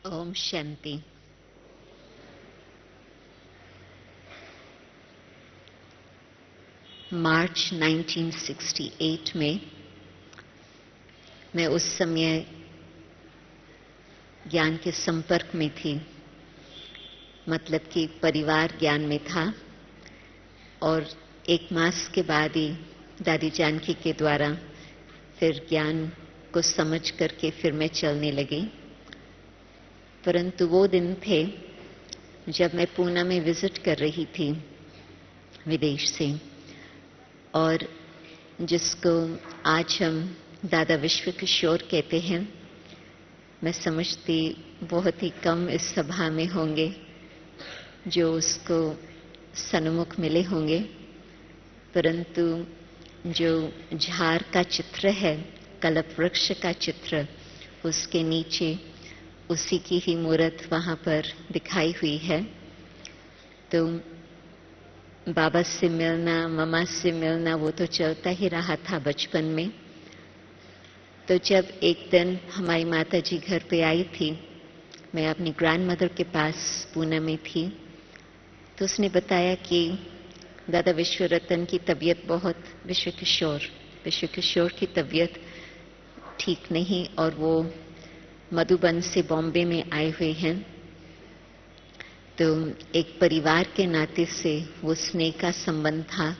ओम शांति। मार्च 1968 में मैं उस समय ज्ञान के संपर्क में थी, मतलब कि परिवार ज्ञान में था। और एक मास के बाद ही दादी जानकी के द्वारा फिर ज्ञान को समझ करके फिर मैं चलने लगी। परंतु वो दिन थे जब मैं पूना में विजिट कर रही थी विदेश से, और जिसको आज हम दादा विश्व किशोर कहते हैं। मैं समझती बहुत ही कम इस सभा में होंगे जो उसको सन्मुख मिले होंगे, परंतु जो झार का चित्र है, कल्प वृक्ष का चित्र, उसके नीचे उसी की ही मूर्त वहां पर दिखाई हुई है। तो बाबा से मिलना, मम्मा से मिलना, वो तो चलता ही रहा था बचपन में। तो जब एक दिन हमारी माता जी घर पे आई थी, मैं अपनी ग्रैंड मदर के पास पूना में थी, तो उसने बताया कि दादा विश्व रतन की तबीयत बहुत, विश्व किशोर की तबीयत ठीक नहीं, और वो मधुबन से बॉम्बे में आए हुए हैं। तो एक परिवार के नाते से वो स्नेह का संबंध था,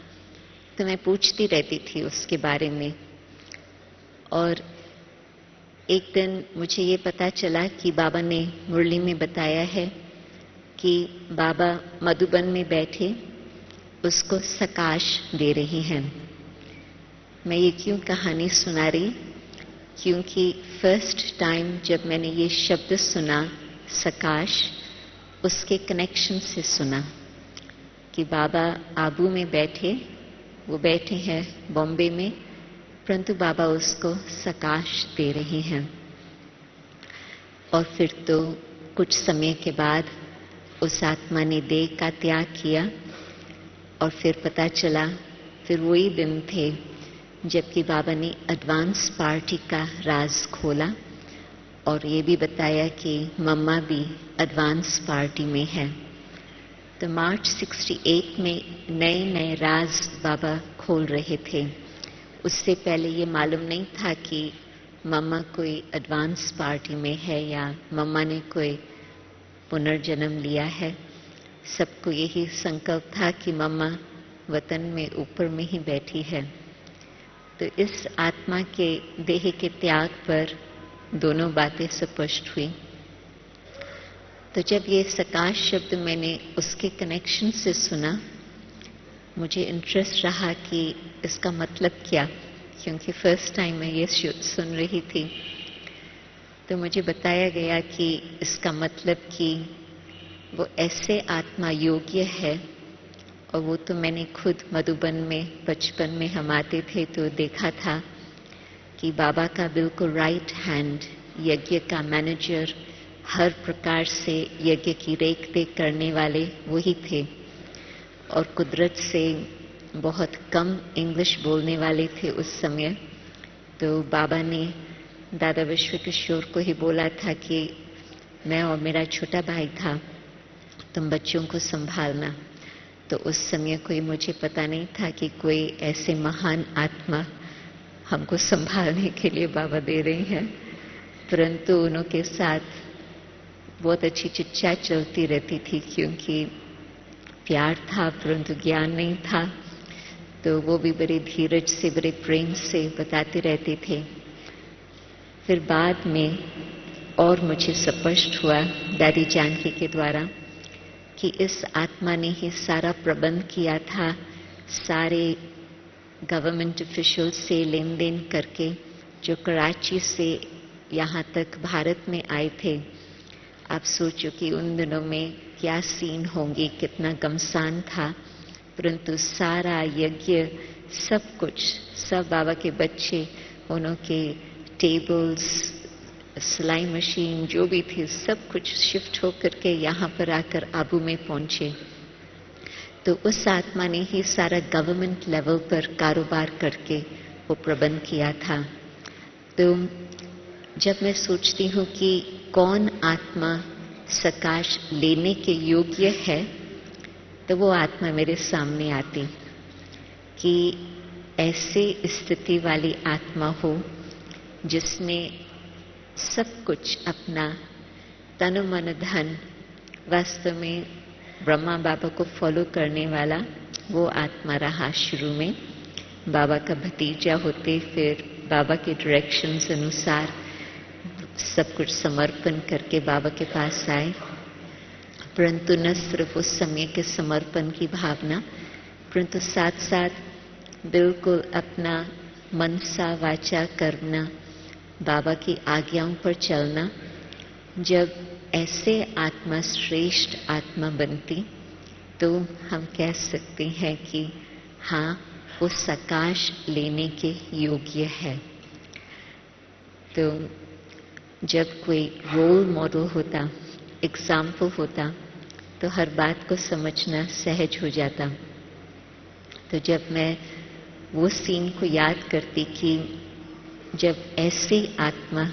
तो मैं पूछती रहती थी उसके बारे में। और एक दिन मुझे ये पता चला कि बाबा ने मुरली में बताया है कि बाबा मधुबन में बैठे उसको सकाश दे रही हैं। मैं ये क्यों कहानी सुना रही, क्योंकि फर्स्ट टाइम जब मैंने ये शब्द सुना सकाश, उसके कनेक्शन से सुना कि बाबा आबू में बैठे, वो बैठे हैं बॉम्बे में, परंतु बाबा उसको सकाश दे रहे हैं। और फिर तो कुछ समय के बाद उस आत्मा ने देह का त्याग किया, और फिर पता चला, फिर वही दिन थे जबकि बाबा ने एडवांस पार्टी का राज खोला और ये भी बताया कि मम्मा भी एडवांस पार्टी में है। तो मार्च 68 में नए नए राज बाबा खोल रहे थे। उससे पहले ये मालूम नहीं था कि मम्मा कोई एडवांस पार्टी में है या मम्मा ने कोई पुनर्जन्म लिया है। सबको यही संकल्प था कि मम्मा वतन में ऊपर में ही बैठी है। तो इस आत्मा के देह के त्याग पर दोनों बातें स्पष्ट हुई। तो जब ये सकाश शब्द मैंने उसके कनेक्शन से सुना, मुझे इंटरेस्ट रहा कि इसका मतलब क्या, क्योंकि फर्स्ट टाइम मैं ये सुन रही थी। तो मुझे बताया गया कि इसका मतलब कि वो ऐसे आत्मा योग्य है, और वो तो मैंने खुद मधुबन में बचपन में हम आते थे तो देखा था कि बाबा का बिल्कुल राइट हैंड, यज्ञ का मैनेजर, हर प्रकार से यज्ञ की रेख देख करने वाले वही थे। और कुदरत से बहुत कम इंग्लिश बोलने वाले थे उस समय। तो बाबा ने दादा विश्व किशोर को ही बोला था कि मैं और मेरा छोटा भाई था, तुम बच्चों को संभालना। तो उस समय कोई मुझे पता नहीं था कि कोई ऐसे महान आत्मा हमको संभालने के लिए बाबा दे रहे हैं, परंतु उनके साथ बहुत अच्छी चिट्ठा चलती रहती थी, क्योंकि प्यार था परंतु ज्ञान नहीं था। तो वो भी बड़े धीरज से, बड़े प्रेम से बताते रहते थे। फिर बाद में और मुझे स्पष्ट हुआ दादी जानकी के द्वारा कि इस आत्मा ने ही सारा प्रबंध किया था, सारे गवर्नमेंट ऑफिशियल से लेन देन करके, जो कराची से यहाँ तक भारत में आए थे। आप सोचो कि उन दिनों में क्या सीन होंगे, कितना गमसान था, परंतु सारा यज्ञ, सब कुछ, सब बाबा के बच्चे, उनके टेबल्स, सिलाई मशीन जो भी थी, सब कुछ शिफ्ट होकर के यहाँ पर आकर आबू में पहुंचे। तो उस आत्मा ने ही सारा गवर्नमेंट लेवल पर कारोबार करके वो प्रबंध किया था। तो जब मैं सोचती हूँ कि कौन आत्मा सकाश लेने के योग्य है, तो वो आत्मा मेरे सामने आती कि ऐसे स्थिति वाली आत्मा हो जिसने सब कुछ अपना तन मन धन वास्तव में ब्रह्मा बाबा को फॉलो करने वाला वो आत्मा रहा। शुरू में बाबा का भतीजा होते, फिर बाबा के डायरेक्शंस अनुसार सब कुछ समर्पण करके बाबा के पास आए, परंतु न सिर्फ उस समय के समर्पण की भावना, परंतु साथ साथ बिल्कुल अपना मनसा वाचा कर्मना बाबा की आज्ञाओं पर चलना। जब ऐसे आत्मा श्रेष्ठ आत्मा बनती तो हम कह सकते हैं कि हाँ, वो सकाश लेने के योग्य है। तो जब कोई रोल मॉडल होता, एग्जाम्पल होता, तो हर बात को समझना सहज हो जाता। तो जब मैं वो सीन को याद करती कि जब ऐसी आत्मा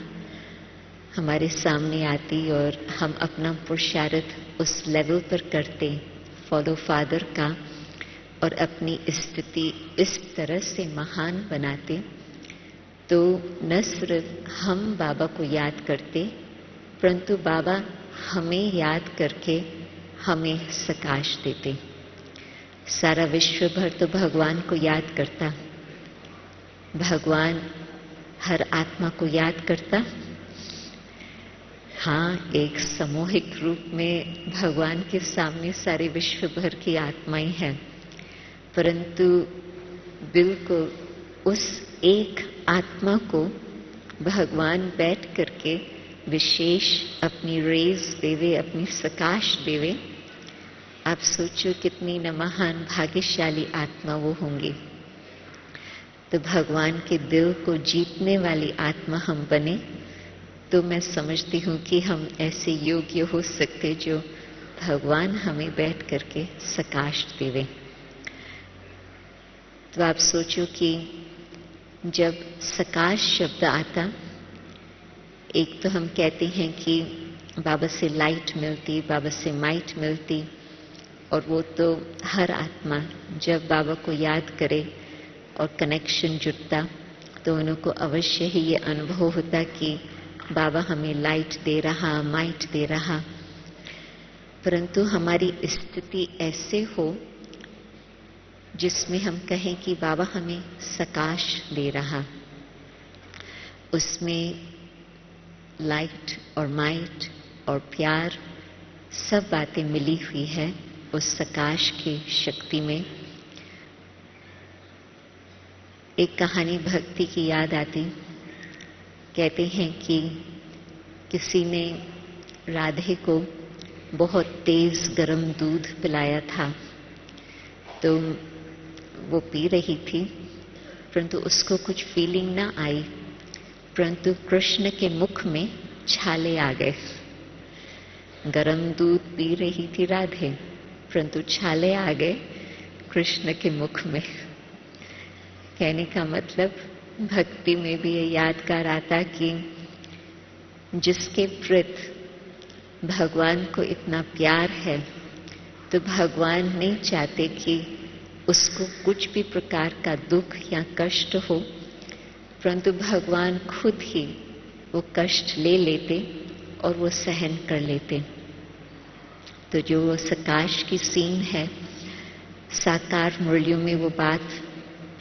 हमारे सामने आती और हम अपना पुरुषार्थ उस लेवल पर करते फॉलो फादर का और अपनी स्थिति इस तरह से महान बनाते, तो न सिर्फ हम बाबा को याद करते, परंतु बाबा हमें याद करके हमें सकाश देते। सारा विश्व भर तो भगवान को याद करता, भगवान हर आत्मा को याद करता। हाँ, एक सामूहिक रूप में भगवान के सामने सारे विश्व भर की आत्माएं हैं, परंतु बिल्कुल उस एक आत्मा को भगवान बैठ करके विशेष अपनी रेज देवे, अपनी सकाश देवे। आप सोचो कितनी न महान भाग्यशाली आत्मा वो होंगी। तो भगवान के दिल को जीतने वाली आत्मा हम बने तो मैं समझती हूँ कि हम ऐसे योग्य हो सकते जो भगवान हमें बैठ करके सकाश देवे। तो आप सोचो कि जब सकाश शब्द आता, एक तो हम कहते हैं कि बाबा से लाइट मिलती, बाबा से माइट मिलती, और वो तो हर आत्मा जब बाबा को याद करे और कनेक्शन जुटता तो उनको अवश्य ही ये अनुभव होता कि बाबा हमें लाइट दे रहा, माइट दे रहा। परंतु हमारी स्थिति ऐसे हो जिसमें हम कहें कि बाबा हमें सकाश दे रहा, उसमें लाइट और माइट और प्यार सब बातें मिली हुई है उस सकाश की शक्ति में। एक कहानी भक्ति की याद आती, कहते हैं कि किसी ने राधे को बहुत तेज गरम दूध पिलाया था, तो वो पी रही थी, परंतु उसको कुछ फीलिंग ना आई, परंतु कृष्ण के मुख में छाले आ गए। गरम दूध पी रही थी राधे, परंतु छाले आ गए कृष्ण के मुख में। कहने का मतलब भक्ति में भी ये यादगार आता कि जिसके प्रति भगवान को इतना प्यार है, तो भगवान नहीं चाहते कि उसको कुछ भी प्रकार का दुख या कष्ट हो, परंतु भगवान खुद ही वो कष्ट ले लेते और वो सहन कर लेते। तो जो वो सकाश की सीन है, साकार मुरलियों में वो बात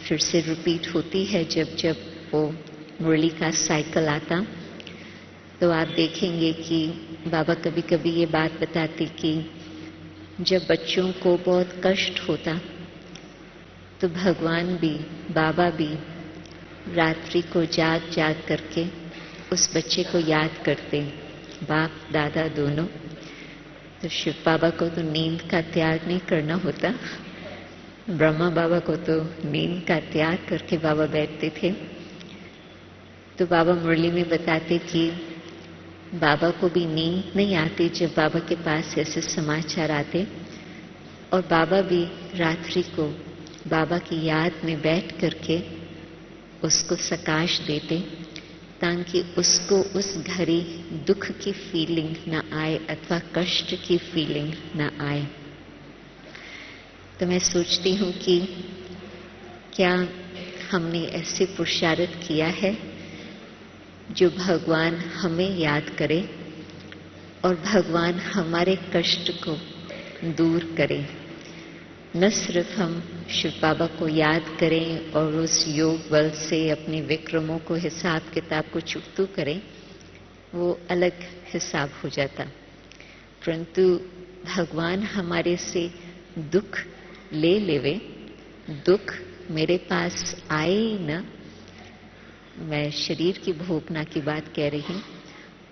फिर से रिपीट होती है। जब जब वो मुरली का साइकिल आता तो आप देखेंगे कि बाबा कभी कभी ये बात बताते कि जब बच्चों को बहुत कष्ट होता तो भगवान भी, बाबा भी रात्रि को जाग जाग करके उस बच्चे को याद करते, बाप दादा दोनों। तो शिव बाबा को तो नींद का त्याग नहीं करना होता, ब्रह्मा बाबा को तो नींद का त्याग करके बाबा बैठते थे। तो बाबा मुरली में बताते कि बाबा को भी नींद नहीं आती जब बाबा के पास ऐसे समाचार आते, और बाबा भी रात्रि को बाबा की याद में बैठ करके उसको सकाश देते, ताकि उसको उस घड़ी दुख की फीलिंग ना आए अथवा कष्ट की फीलिंग ना आए। तो मैं सोचती हूँ कि क्या हमने ऐसे पुरुषार्थ किया है जो भगवान हमें याद करे और भगवान हमारे कष्ट को दूर करे। न सिर्फ हम शिव बाबा को याद करें और उस योग बल से अपने विक्रमों को हिसाब किताब को चुकतू करें, वो अलग हिसाब हो जाता, परंतु भगवान हमारे से दुख ले लेवे, दुख मेरे पास आए ही न, मैं शरीर की भोगना की बात कह रही हूँ,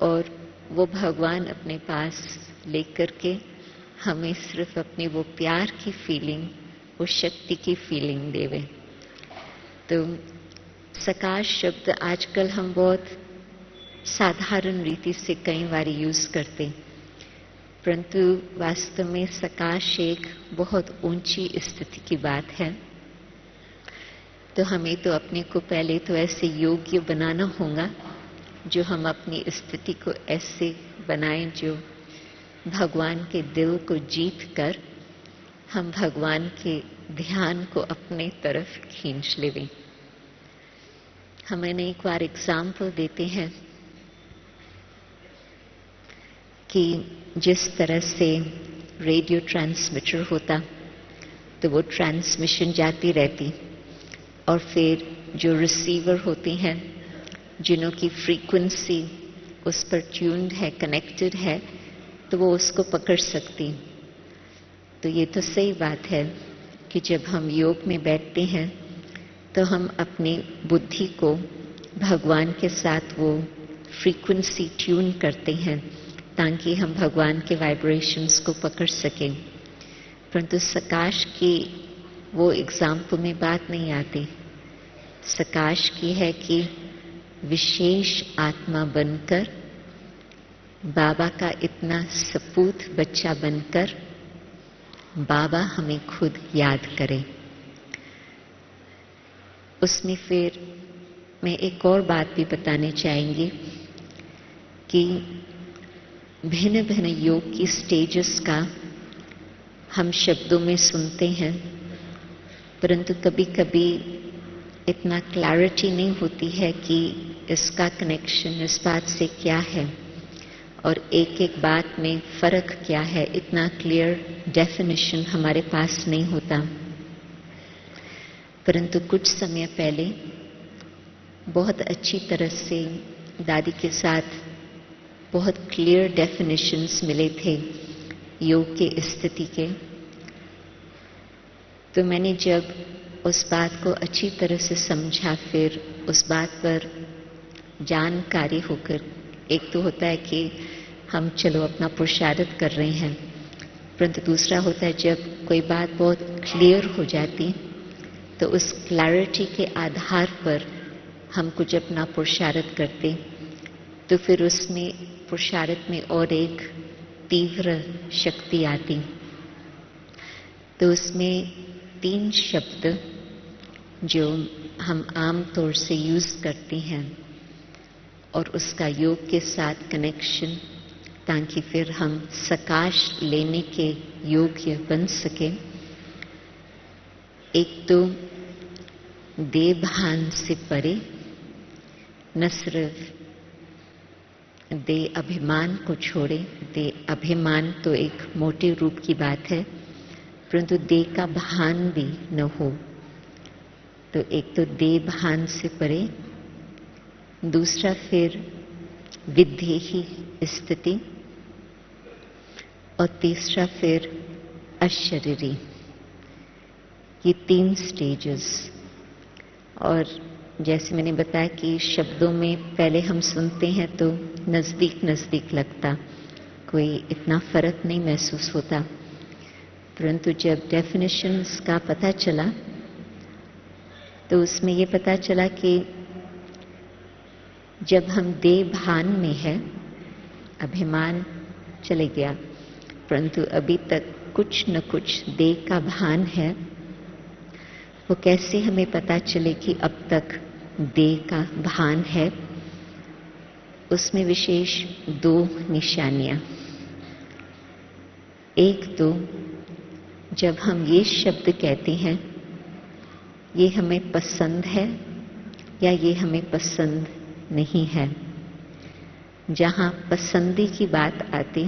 और वो भगवान अपने पास लेकर के हमें सिर्फ अपनी वो प्यार की फीलिंग, वो शक्ति की फीलिंग देवे। तो सकाश शब्द आजकल हम बहुत साधारण रीति से कई बार यूज करते, परंतु वास्तव में सकाश एक बहुत ऊंची स्थिति की बात है। तो हमें तो अपने को पहले तो ऐसे योग्य बनाना होगा जो हम अपनी स्थिति को ऐसे बनाएं जो भगवान के दिल को जीत कर हम भगवान के ध्यान को अपने तरफ खींच लेवे। हमें एक बार एग्जाम्पल देते हैं कि जिस तरह से रेडियो ट्रांसमीटर होता तो वो ट्रांसमिशन जाती रहती और फिर जो रिसीवर होते हैं जिन्हों की फ्रीक्वेंसी उस पर ट्यून्ड है, कनेक्टेड है, तो वो उसको पकड़ सकती। तो ये तो सही बात है कि जब हम योग में बैठते हैं तो हम अपनी बुद्धि को भगवान के साथ वो फ्रीक्वेंसी ट्यून करते हैं ताकि हम भगवान के वाइब्रेशंस को पकड़ सकें। परंतु सकाश की वो एग्जाम्पल में बात नहीं आती। सकाश की है कि विशेष आत्मा बनकर बाबा का इतना सपूत बच्चा बनकर बाबा हमें खुद याद करे। उसमें फिर मैं एक और बात भी बताने चाहेंगी कि भिन्न भिन्न योग की स्टेजेस का हम शब्दों में सुनते हैं, परंतु कभी कभी इतना क्लैरिटी नहीं होती है कि इसका कनेक्शन इस बात से क्या है और एक एक बात में फर्क क्या है, इतना क्लियर डेफिनेशन हमारे पास नहीं होता। परंतु कुछ समय पहले बहुत अच्छी तरह से दादी के साथ बहुत क्लियर डेफिनेशंस मिले थे योग के स्थिति के। तो मैंने जब उस बात को अच्छी तरह से समझा, फिर उस बात पर जानकारी होकर, एक तो होता है कि हम चलो अपना पुरुषार्थ कर रहे हैं, परंतु दूसरा होता है जब कोई बात बहुत क्लियर हो जाती तो उस क्लैरिटी के आधार पर हम कुछ अपना पुरुषार्थ करते, तो फिर उसमें पुरुषार्थ में और एक तीव्र शक्ति आती। तो उसमें 3 शब्द जो हम आम तौर से यूज करते हैं और उसका योग के साथ कनेक्शन, ताकि फिर हम सकाश लेने के योग्य बन सके। एक तो देभान से परे, न सिर्फ दे अभिमान को छोड़े, दे अभिमान तो एक मोटे रूप की बात है, परंतु दे का भान भी न हो। तो एक तो दे भान से परे, दूसरा फिर विदेही स्थिति, और तीसरा फिर अशरीरी। ये 3 स्टेजेस। और जैसे मैंने बताया कि शब्दों में पहले हम सुनते हैं तो नजदीक नजदीक लगता, कोई इतना फर्क नहीं महसूस होता, परंतु जब डेफिनेशंस का पता चला तो उसमें ये पता चला कि जब हम देह भान में है, अभिमान चले गया, परंतु अभी तक कुछ न कुछ देह का भान है। वो कैसे हमें पता चले कि अब तक देह का भान है उसमें विशेष 2 निशानियां। एक तो जब हम ये शब्द कहते हैं, ये हमें पसंद है या ये हमें पसंद नहीं है। जहां पसंदी की बात आती,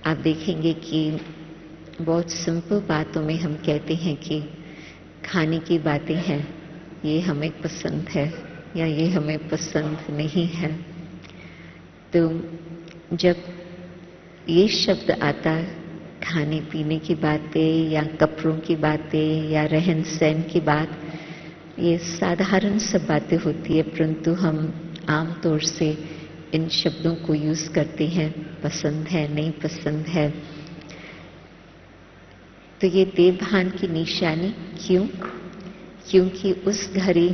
आप देखेंगे कि बहुत सिंपल बातों में हम कहते हैं कि खाने की बातें हैं, ये हमें पसंद है या ये हमें पसंद नहीं है। तो जब ये शब्द आता, खाने पीने की बातें या कपड़ों की बातें या रहन सहन की बात, ये साधारण सब बातें होती है, परंतु हम आमतौर से इन शब्दों को यूज करते हैं, पसंद है, नहीं पसंद है। तो ये देह भान की निशानी क्यों? क्योंकि उस घड़ी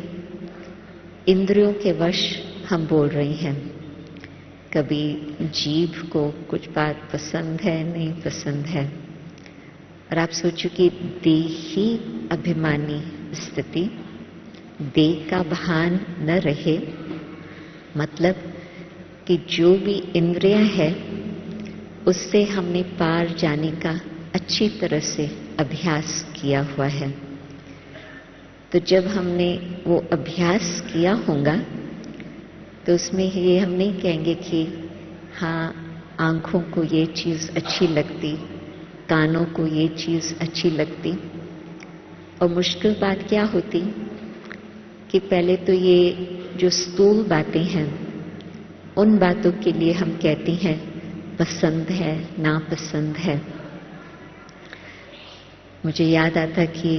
इंद्रियों के वश हम बोल रहे हैं। कभी जीभ को कुछ बात पसंद है, नहीं पसंद है। और आप सोचो कि देही अभिमानी स्थिति, देह का भान न रहे, मतलब कि जो भी इंद्रियां है उससे हमने पार जाने का अच्छी तरह से अभ्यास किया हुआ है। तो जब हमने वो अभ्यास किया होगा तो उसमें ये हम नहीं कहेंगे कि हाँ आंखों को ये चीज अच्छी लगती, कानों को ये चीज अच्छी लगती। और मुश्किल बात क्या होती कि पहले तो ये जो स्थूल बातें हैं, उन बातों के लिए हम कहते हैं पसंद है, नापसंद है। मुझे याद आता कि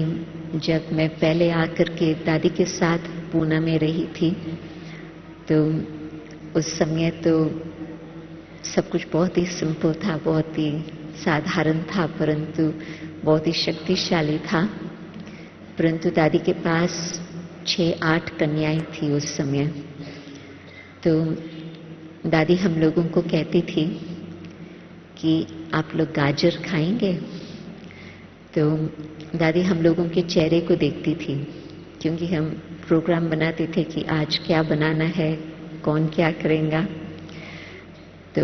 जब मैं पहले आकर के दादी के साथ पूना में रही थी, तो उस समय तो सब कुछ बहुत ही सिंपल था, बहुत ही साधारण था, परंतु बहुत ही शक्तिशाली था। परंतु दादी के पास 6-8 कन्याएं थी उस समय। तो दादी हम लोगों को कहती थी कि आप लोग गाजर खाएंगे? तो दादी हम लोगों के चेहरे को देखती थी, क्योंकि हम प्रोग्राम बनाते थे कि आज क्या बनाना है, कौन क्या करेगा। तो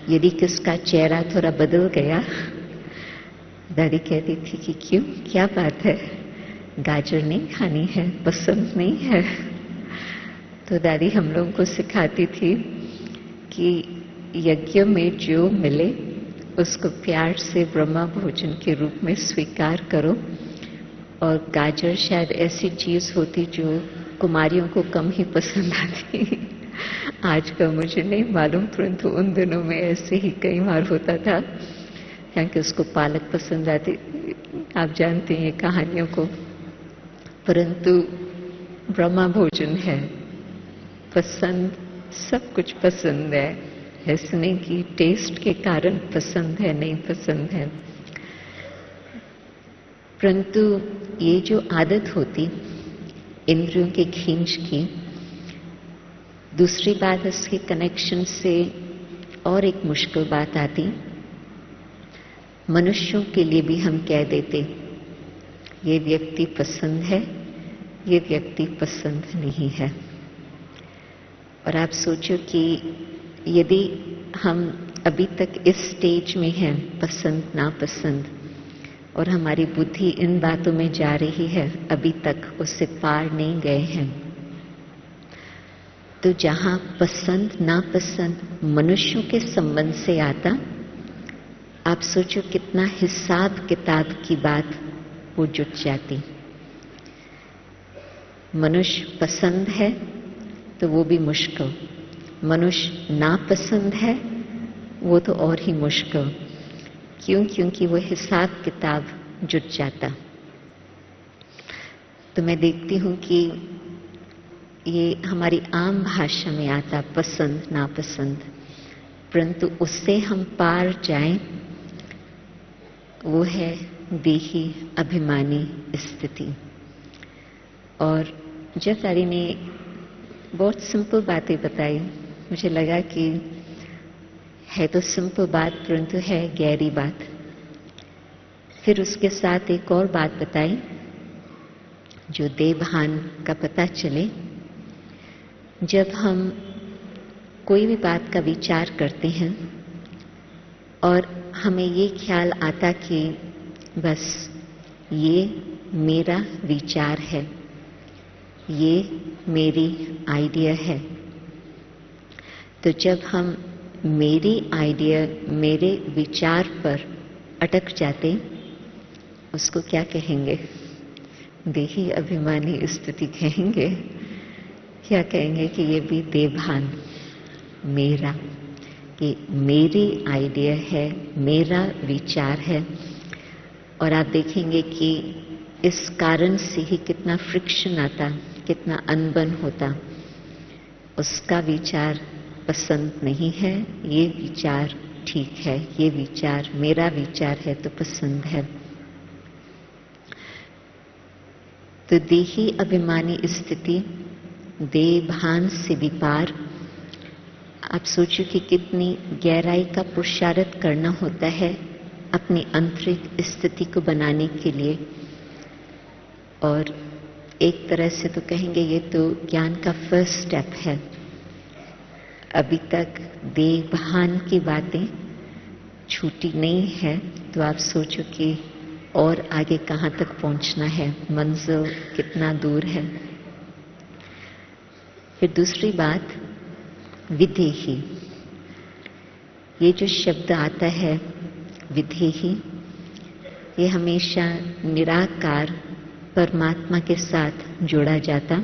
यदि किसका चेहरा थोड़ा बदल गया, दादी कहती थी कि क्यों, क्या बात है, गाजर नहीं खानी है, पसंद नहीं है? तो दादी हम लोगों को सिखाती थी कि यज्ञ में जो मिले उसको प्यार से ब्रह्मा भोजन के रूप में स्वीकार करो। और गाजर शायद ऐसी चीज होती जो कुमारियों को कम ही पसंद आती। आज का मुझे नहीं मालूम, परंतु उन दिनों में ऐसे ही कई बार होता था, क्योंकि उसको पालक पसंद आती। आप जानते हैं ये कहानियों को। परंतु ब्रह्मा भोजन है, पसंद, सब कुछ पसंद है। ऐसे नहीं कि टेस्ट के कारण पसंद है, नहीं पसंद है। परंतु ये जो आदत होती इंद्रियों के खींच की, दूसरी बात इसके कनेक्शन से और एक मुश्किल बात आती। मनुष्यों के लिए भी हम कह देते ये व्यक्ति पसंद है, ये व्यक्ति पसंद नहीं है। और आप सोचो कि यदि हम अभी तक इस स्टेज में हैं, पसंद नापसंद, और हमारी बुद्धि इन बातों में जा रही है, अभी तक उससे पार नहीं गए हैं, तो जहां पसंद नापसंद मनुष्यों के संबंध से आता, आप सोचो कितना हिसाब किताब की बात वो जुट जाती। मनुष्य पसंद है तो वो भी मुश्किल, मनुष्य नापसंद है वो तो और ही मुश्किल। क्यों? क्योंकि वो हिसाब किताब जुट जाता। तो मैं देखती हूं कि ये हमारी आम भाषा में आता पसंद नापसंद, परंतु उससे हम पार जाएं, वो है देही अभिमानी स्थिति। और जब दादी ने बहुत सिंपल बातें बताई, मुझे लगा कि है तो सिंपल बात, परंतु है गहरी बात। फिर उसके साथ एक और बात बताई जो देह भान का पता चले। जब हम कोई भी बात का विचार करते हैं और हमें ये ख्याल आता कि बस ये मेरा विचार है, ये मेरी आइडिया है। तो जब हम मेरी आइडिया, मेरे विचार पर अटक जाते, उसको क्या कहेंगे? देही अभिमानी स्थिति कहेंगे। क्या कहेंगे कि ये भी देभान, मेरा, कि मेरी आइडिया है, मेरा विचार है। और आप देखेंगे कि इस कारण से ही कितना फ्रिक्शन आता, कितना अनबन होता। उसका विचार पसंद नहीं है, ये विचार ठीक है, ये विचार मेरा विचार है तो पसंद है। तो देही अभिमानी स्थिति, देभान से विपार, आप सोचो कि कितनी गहराई का पुरुषार्थ करना होता है अपनी आंतरिक स्थिति को बनाने के लिए। और एक तरह से तो कहेंगे ये तो ज्ञान का फर्स्ट स्टेप है। अभी तक देभान की बातें छूटी नहीं है, तो आप सोचो कि और आगे कहां तक पहुंचना है, मंजिल कितना दूर है। फिर दूसरी बात, विधेही। ये जो शब्द आता है विधेही, ये हमेशा निराकार परमात्मा के साथ जोड़ा जाता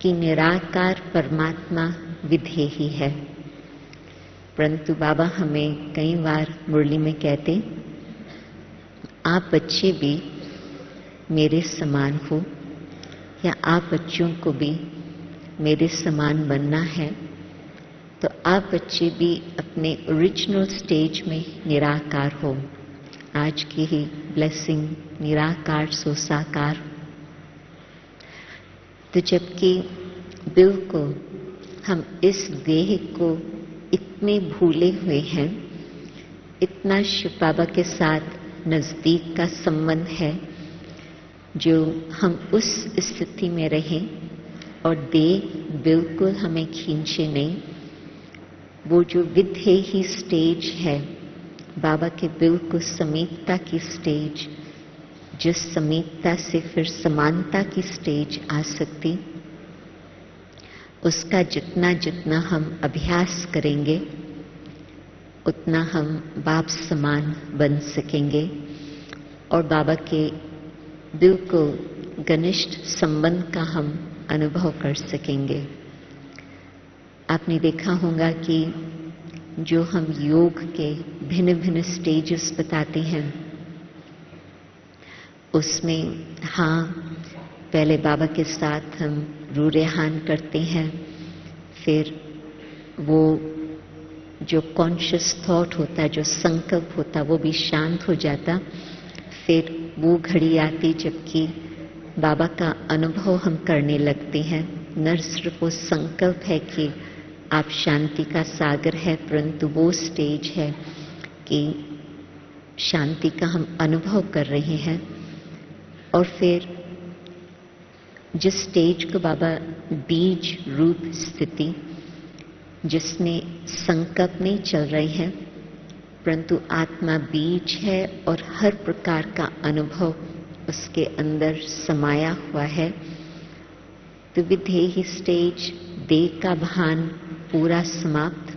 कि निराकार परमात्मा विधेही है। परंतु बाबा हमें कई बार मुरली में कहते, आप बच्चे भी मेरे समान हो, या आप बच्चों को भी मेरे समान बनना है, तो आप बच्चे भी अपने ओरिजिनल स्टेज में निराकार हो। आज की ही ब्लेसिंग, निराकार सो साकार। तो जबकि बिल्कुल हम इस देह को इतने भूले हुए हैं, इतना शिव बाबा के साथ नजदीक का संबंध है, जो हम उस स्थिति में रहें और देह बिल्कुल हमें खींचे नहीं। वो जो विधेही स्टेज है, बाबा के बिल्कुल समीपता की स्टेज, जिस समीपता से फिर समानता की स्टेज आ सकती, उसका जितना जितना हम अभ्यास करेंगे, उतना हम बाप समान बन सकेंगे और बाबा के बिल्कुल घनिष्ठ संबंध का हम अनुभव कर सकेंगे। आपने देखा होगा कि जो हम योग के भिन्न भिन्न स्टेजेस बताते हैं, उसमें हाँ, पहले बाबा के साथ हम रूरेहान करते हैं, फिर वो जो कॉन्शियस थॉट होता है, जो संकल्प होता, वो भी शांत हो जाता। फिर वो घड़ी आती जबकि बाबा का अनुभव हम करने लगते हैं। न सिर्फ वो संकल्प है कि आप शांति का सागर है, परंतु वो स्टेज है कि शांति का हम अनुभव कर रहे हैं। और फिर जिस स्टेज को बाबा बीज रूप स्थिति, जिसमें संकल्प नहीं चल रहे हैं, परंतु आत्मा बीज है और हर प्रकार का अनुभव उसके अंदर समाया हुआ है। तो विधेही स्टेज, देह का भान पूरा समाप्त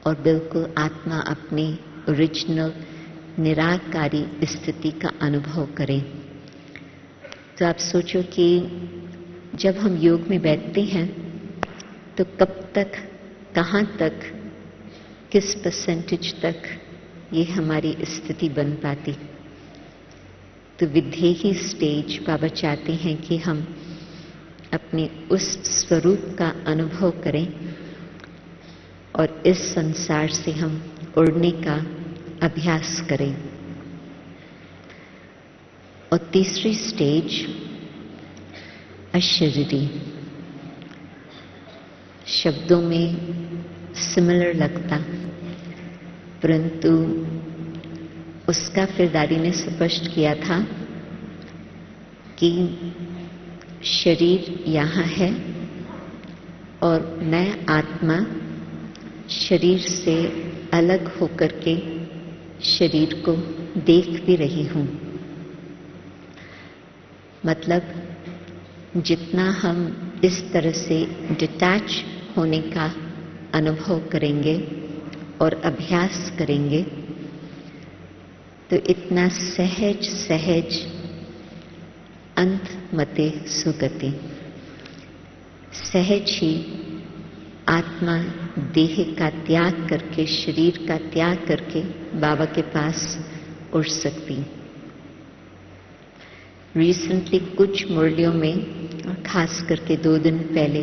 और बिल्कुल आत्मा अपनी ओरिजिनल निराकारी स्थिति का अनुभव करे। तो आप सोचो कि जब हम योग में बैठते हैं तो कब तक, कहां तक, किस परसेंटेज तक ये हमारी स्थिति बन पाती। तो विधेही स्टेज बाबा चाहते हैं कि हम अपने उस स्वरूप का अनुभव करें और इस संसार से हम उड़ने का अभ्यास करें। और तीसरी स्टेज अशरीरी। शब्दों में सिमिलर लगता, परंतु उसका फिर दादी ने स्पष्ट किया था कि शरीर यहाँ है और मैं आत्मा शरीर से अलग होकर के शरीर को देख भी रही हूं। मतलब जितना हम इस तरह से डिटैच होने का अनुभव करेंगे और अभ्यास करेंगे तो इतना सहज सहज अंत मते सुगति, सहज ही आत्मा देह का त्याग करके, शरीर का त्याग करके बाबा के पास उड़ सकती। रिसेंटली कुछ मुरलियों में, और खास करके 2 दिन पहले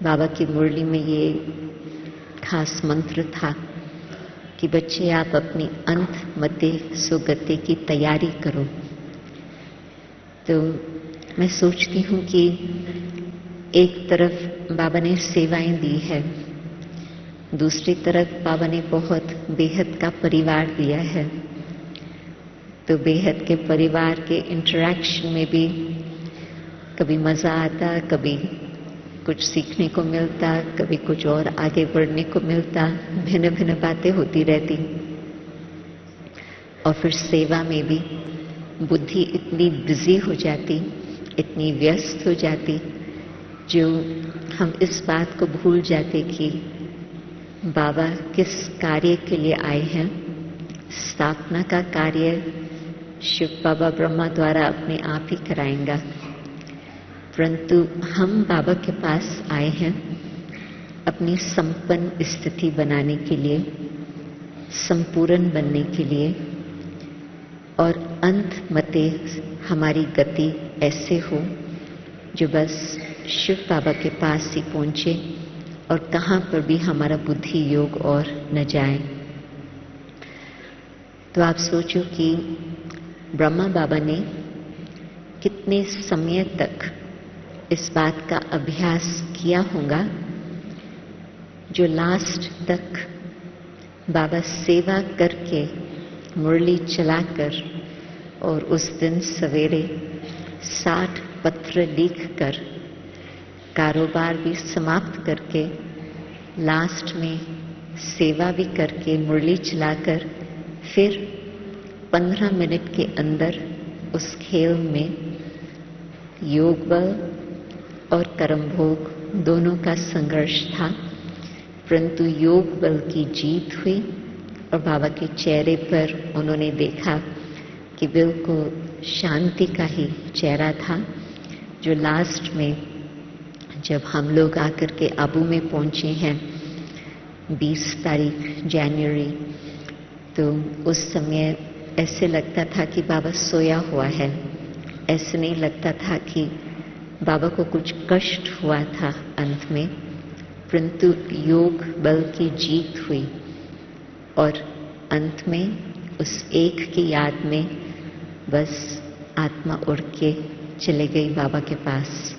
बाबा की मुरली में ये खास मंत्र था कि बच्चे आप अपनी अंत मते सुगति की तैयारी करो। तो मैं सोचती हूँ कि एक तरफ बाबा ने सेवाएं दी है, दूसरी तरफ बाबा ने बहुत बेहद का परिवार दिया है। तो बेहद के परिवार के इंटरेक्शन में भी कभी मजा आता, कभी कुछ सीखने को मिलता, कभी कुछ और आगे बढ़ने को मिलता, भिन्न भिन्न बातें होती रहती। और फिर सेवा में भी बुद्धि इतनी बिजी हो जाती, इतनी व्यस्त हो जाती, जो हम इस बात को भूल जाते कि बाबा किस कार्य के लिए आए हैं। स्थापना का कार्य शिव बाबा ब्रह्मा द्वारा अपने आप ही कराएंगा, परंतु हम बाबा के पास आए हैं अपनी संपन्न स्थिति बनाने के लिए, संपूर्ण बनने के लिए, और अंत मते हमारी गति ऐसे हो जो बस शिव बाबा के पास ही पहुंचे और कहां पर भी हमारा बुद्धि योग और न जाए। तो आप सोचो कि ब्रह्मा बाबा ने कितने समय तक इस बात का अभ्यास किया होगा, जो लास्ट तक बाबा सेवा करके, मुरली चलाकर और उस दिन सवेरे 60 पत्र लिखकर, कारोबार भी समाप्त करके, लास्ट में सेवा भी करके, मुरली चलाकर, फिर 15 मिनट के अंदर उस खेल में योग बल और कर्म भोग दोनों का संघर्ष था, परंतु योग बल की जीत हुई और बाबा के चेहरे पर उन्होंने देखा कि बिल्कुल शांति का ही चेहरा था, जो लास्ट में जब हम लोग आकर के आबू में पहुंचे हैं 20 तारीख जनवरी, तो उस समय ऐसे लगता था कि बाबा सोया हुआ है। ऐसे नहीं लगता था कि बाबा को कुछ कष्ट हुआ था अंत में, परंतु योग बल की जीत हुई और अंत में उस एक की याद में बस आत्मा उड़ के चले गई बाबा के पास।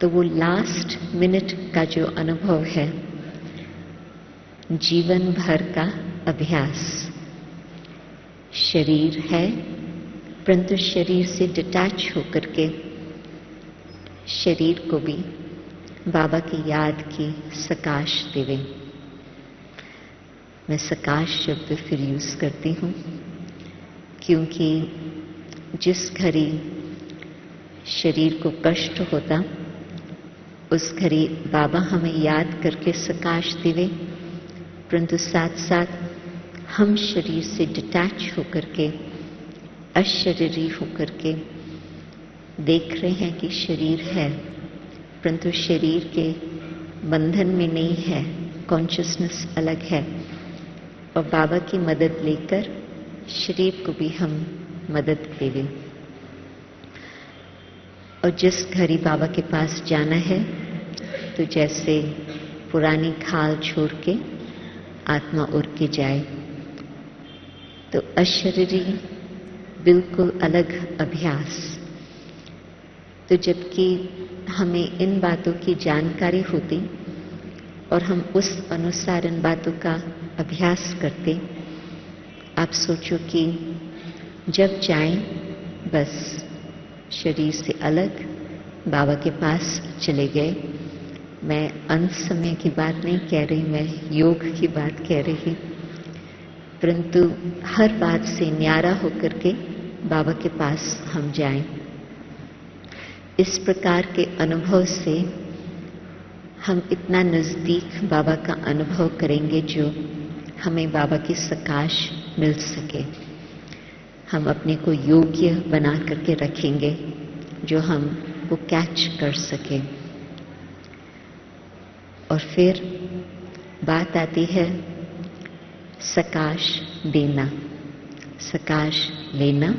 तो वो लास्ट मिनट का जो अनुभव है, जीवन भर का अभ्यास, शरीर है परंतु शरीर से डिटैच होकर के शरीर को भी बाबा की याद की सकाश देवे। मैं सकाश शब्द फिर यूज करती हूँ क्योंकि जिस घड़ी शरीर को कष्ट होता, उस घड़ी बाबा हमें याद करके सकाश देवे, परंतु साथ साथ हम शरीर से डिटैच होकर के, अशरीरी होकर के देख रहे हैं कि शरीर है, परंतु शरीर के बंधन में नहीं है, कॉन्शियसनेस अलग है। और बाबा की मदद लेकर शरीर को भी हम मदद देवे। और जिस घड़ी बाबा के पास जाना है, तो जैसे पुरानी खाल छोड़ के आत्मा उड़ के जाए, तो अशरीरी बिल्कुल अलग अभ्यास। तो जबकि हमें इन बातों की जानकारी होती और हम उस अनुसार इन बातों का अभ्यास करते, आप सोचो कि जब जाएं बस शरीर से अलग, बाबा के पास चले गए। मैं अंत समय की बात नहीं कह रही, मैं योग की बात कह रही, परंतु हर बात से न्यारा होकर के बाबा के पास हम जाएं। इस प्रकार के अनुभव से हम इतना नजदीक बाबा का अनुभव करेंगे जो हमें बाबा की सकाश मिल सके। हम अपने को योग्य बना करके रखेंगे जो हम वो कैच कर सके। और फिर बात आती है सकाश देना, सकाश लेना,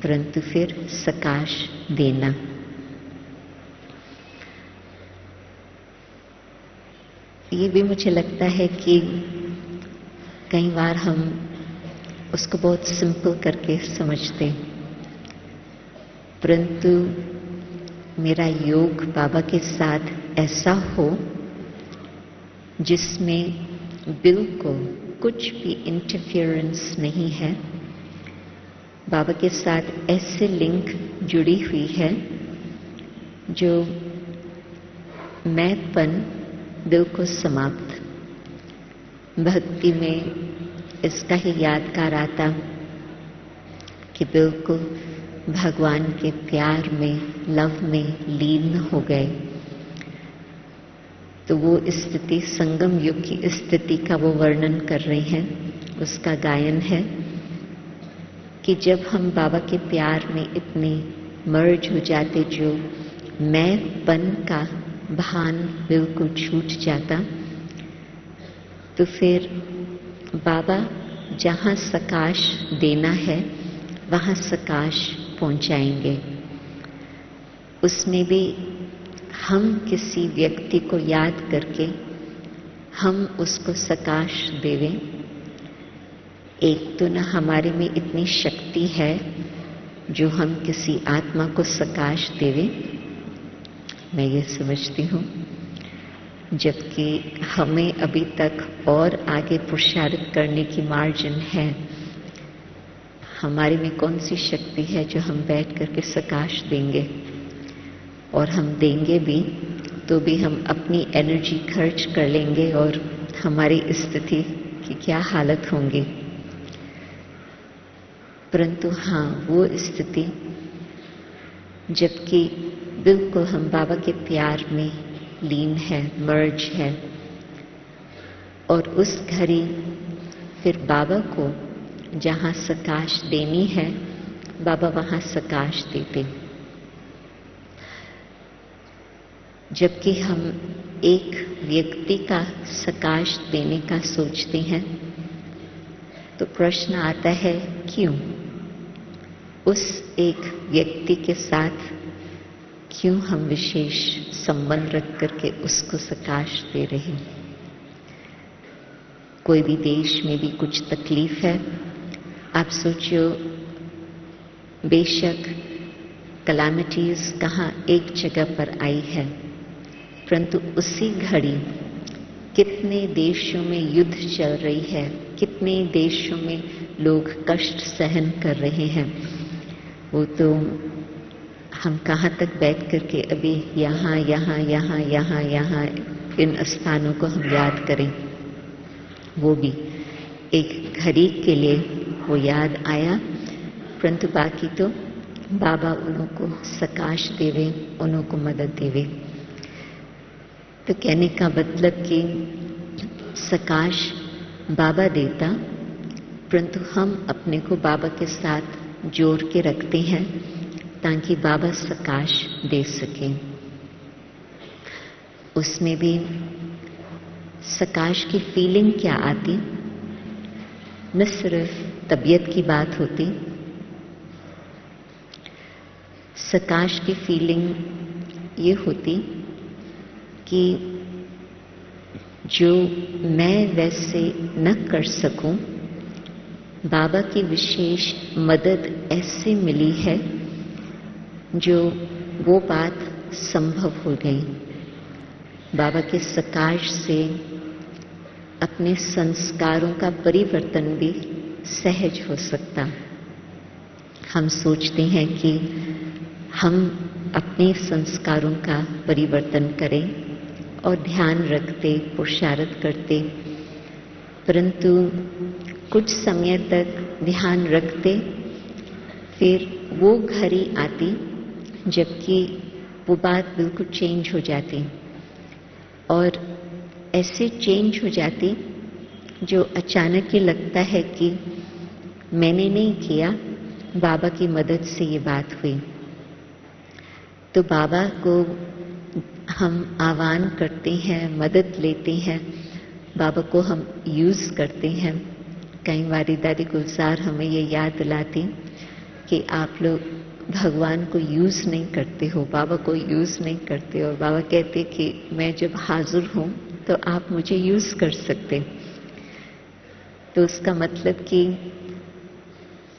परंतु फिर सकाश देना। ये भी मुझे लगता है कि कई बार हम उसको बहुत सिंपल करके समझते, परंतु मेरा योग बाबा के साथ ऐसा हो जिसमें बिल्कुल कुछ भी इंटरफेरेंस नहीं है। बाबा के साथ ऐसे लिंक जुड़ी हुई है जो मैंपन बिल्कुल समाप्त। भक्ति में इसका ही यादगार आता कि बिल्कुल भगवान के प्यार में, लव में लीन हो गए। तो वो स्थिति, संगम युग की स्थिति का वो वर्णन कर रहे हैं। उसका गायन है कि जब हम बाबा के प्यार में इतने मर्ज हो जाते, जो मैंपन का भान बिल्कुल छूट जाता, तो फिर बाबा जहां सकाश देना है वहां सकाश पहुंचाएंगे। उसमें भी हम किसी व्यक्ति को याद करके हम उसको सकाश देवें। एक तो ना हमारे में इतनी शक्ति है जो हम किसी आत्मा को सकाश देवें, मैं ये समझती हूँ, जबकि हमें अभी तक और आगे पुरुषार्थ करने की मार्जिन है। हमारे में कौन सी शक्ति है जो हम बैठ करके सकाश देंगे, और हम देंगे भी तो भी हम अपनी एनर्जी खर्च कर लेंगे और हमारी स्थिति की क्या हालत होंगी। परंतु हाँ, वो स्थिति जबकि बिल्कुल हम बाबा के प्यार में लीन है, मर्ज है, और उस घड़ी फिर बाबा को जहां सकाश देनी है बाबा वहां सकाश देते। जबकि हम एक व्यक्ति का सकाश देने का सोचते हैं तो प्रश्न आता है क्यों? उस एक व्यक्ति के साथ क्यों हम विशेष संबंध रख करके उसको सकाश दे रहे हैं? कोई भी देश में भी कुछ तकलीफ है, आप सोचियो, बेशक कलामिटीज कहाँ एक जगह पर आई है, परंतु उसी घड़ी कितने देशों में युद्ध चल रही है, कितने देशों में लोग कष्ट सहन कर रहे हैं। वो तो हम कहाँ तक बैठ करके अभी यहाँ यहाँ यहाँ यहाँ यहाँ इन स्थानों को हम याद करें। वो भी एक घड़ी के लिए वो याद आया, परंतु बाकी तो बाबा उन्हों को सकाश देवे, उन्हों को मदद देवे। तो कहने का मतलब कि सकाश बाबा देता, परंतु हम अपने को बाबा के साथ जोड़ के रखते हैं ताकि बाबा सकाश दे सके। उसमें भी सकाश की फीलिंग क्या आती? न सिर्फ तबीयत की बात होती, सकाश की फीलिंग ये होती कि जो मैं वैसे न कर सकूं, बाबा की विशेष मदद ऐसे मिली है जो वो बात संभव हो गई। बाबा के सकाश से अपने संस्कारों का परिवर्तन भी सहज हो सकता। हम सोचते हैं कि हम अपने संस्कारों का परिवर्तन करें और ध्यान रखते, पुरुषार्थ करते, परंतु कुछ समय तक ध्यान रखते, फिर वो घड़ी आती जबकि वो बात बिल्कुल चेंज हो जाती, और ऐसे चेंज हो जाती जो अचानक ही लगता है कि मैंने नहीं किया, बाबा की मदद से ये बात हुई। तो बाबा को हम आह्वान करते हैं, मदद लेते हैं, बाबा को हम यूज करते हैं। कई बारी दादी गुलजार हमें ये याद दिलाती कि आप लोग भगवान को यूज नहीं करते हो, बाबा को यूज नहीं करते, और बाबा कहते कि मैं जब हाजिर हूं तो आप मुझे यूज कर सकते। तो उसका मतलब कि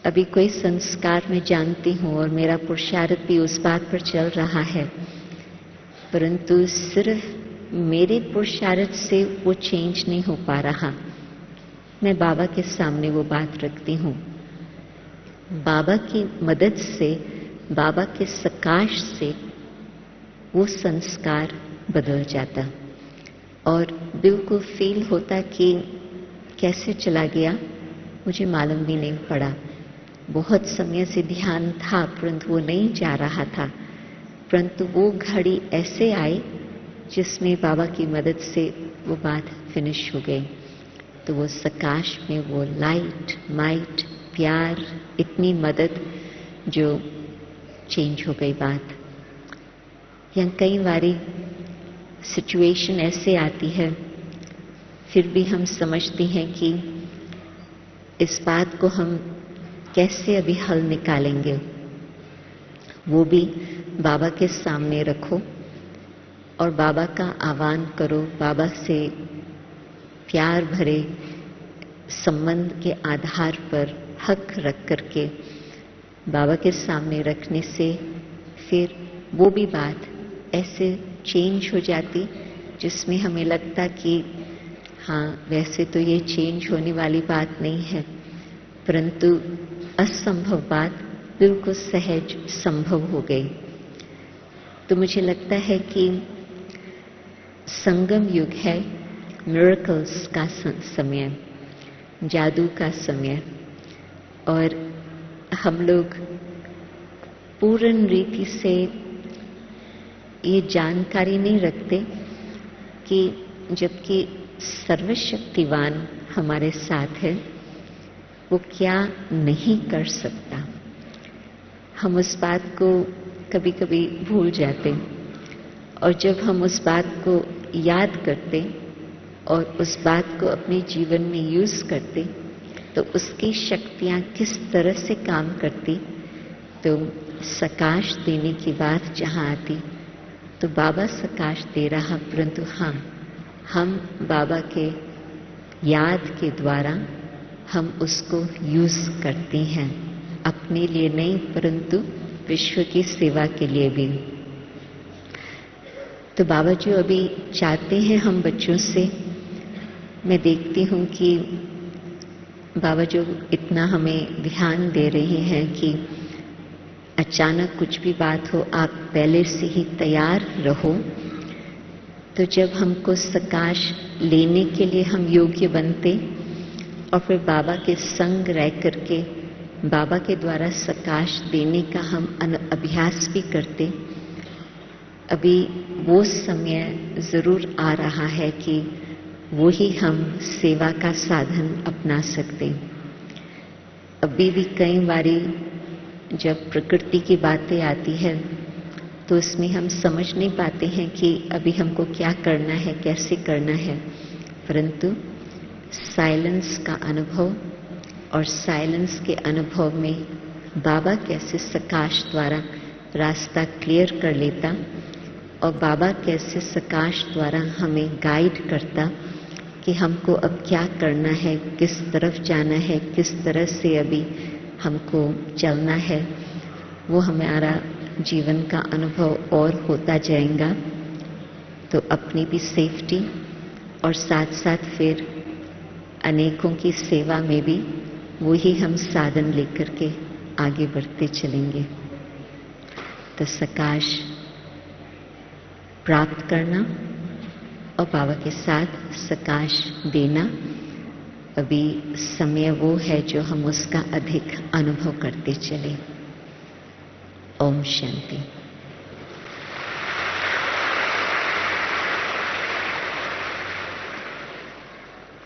अभी कोई संस्कार मैं जानती हूं और मेरा पुरुषार्थ भी उस बात पर चल रहा है, परंतु सिर्फ मेरे पुरुषार्थ से वो चेंज नहीं हो पा रहा। मैं बाबा के सामने वो बात रखती हूं, बाबा की मदद से, बाबा के सकाश से वो संस्कार बदल जाता और बिल्कुल फील होता कि कैसे चला गया मुझे मालूम भी नहीं पड़ा। बहुत समय से ध्यान था परंतु वो नहीं जा रहा था, परंतु वो घड़ी ऐसे आई जिसमें बाबा की मदद से वो बात फिनिश हो गई। तो वो सकाश में वो लाइट, माइट, प्यार, इतनी मदद जो चेंज हो गई बात। या कई बारी सिचुएशन ऐसे आती है, फिर भी हम समझते हैं कि इस बात को हम कैसे अभी हल निकालेंगे। वो भी बाबा के सामने रखो और बाबा का आह्वान करो, बाबा से प्यार भरे संबंध के आधार पर हक रख करके बाबा के सामने रखने से फिर वो भी बात ऐसे चेंज हो जाती जिसमें हमें लगता कि हाँ, वैसे तो ये चेंज होने वाली बात नहीं है, परंतु असंभव बात बिल्कुल सहज संभव हो गई। तो मुझे लगता है कि संगम युग है, मिरेकल्स का समय, जादू का समय, और हम लोग पूर्ण रीति से ये जानकारी नहीं रखते कि जबकि सर्वशक्तिवान हमारे साथ है, वो क्या नहीं कर सकता। हम उस बात को कभी कभी भूल जाते, और जब हम उस बात को याद करते और उस बात को अपने जीवन में यूज करते, तो उसकी शक्तियां किस तरह से काम करती। तो सकाश देने की बात जहां आती, तो बाबा सकाश दे रहा, परंतु हाँ, हम बाबा के याद के द्वारा हम उसको यूज करते हैं, अपने लिए नहीं परंतु विश्व की सेवा के लिए भी। तो बाबा जो अभी चाहते हैं हम बच्चों से, मैं देखती हूं कि बाबा जो इतना हमें ध्यान दे रहे हैं कि अचानक कुछ भी बात हो आप पहले से ही तैयार रहो। तो जब हमको सकाश लेने के लिए हम योग्य बनते और फिर बाबा के संग रह करके बाबा के द्वारा सकाश देने का हम अभ्यास भी करते, अभी वो समय जरूर आ रहा है कि वो ही हम सेवा का साधन अपना सकते। अभी भी कई बारी जब प्रकृति की बातें आती है तो उसमें हम समझ नहीं पाते हैं कि अभी हमको क्या करना है, कैसे करना है, परंतु साइलेंस का अनुभव और साइलेंस के अनुभव में बाबा कैसे सकाश द्वारा रास्ता क्लियर कर लेता और बाबा कैसे सकाश द्वारा हमें गाइड करता कि हमको अब क्या करना है, किस तरफ जाना है, किस तरह से अभी हमको चलना है, वो हमारा जीवन का अनुभव और होता जाएगा। तो अपनी भी सेफ्टी और साथ साथ फिर अनेकों की सेवा में भी वो ही हम साधन लेकर के आगे बढ़ते चलेंगे। तो सकाश प्राप्त करना और बाबा के साथ सकाश देना, अभी समय वो है जो हम उसका अधिक अनुभव करते चले। ओम शांति।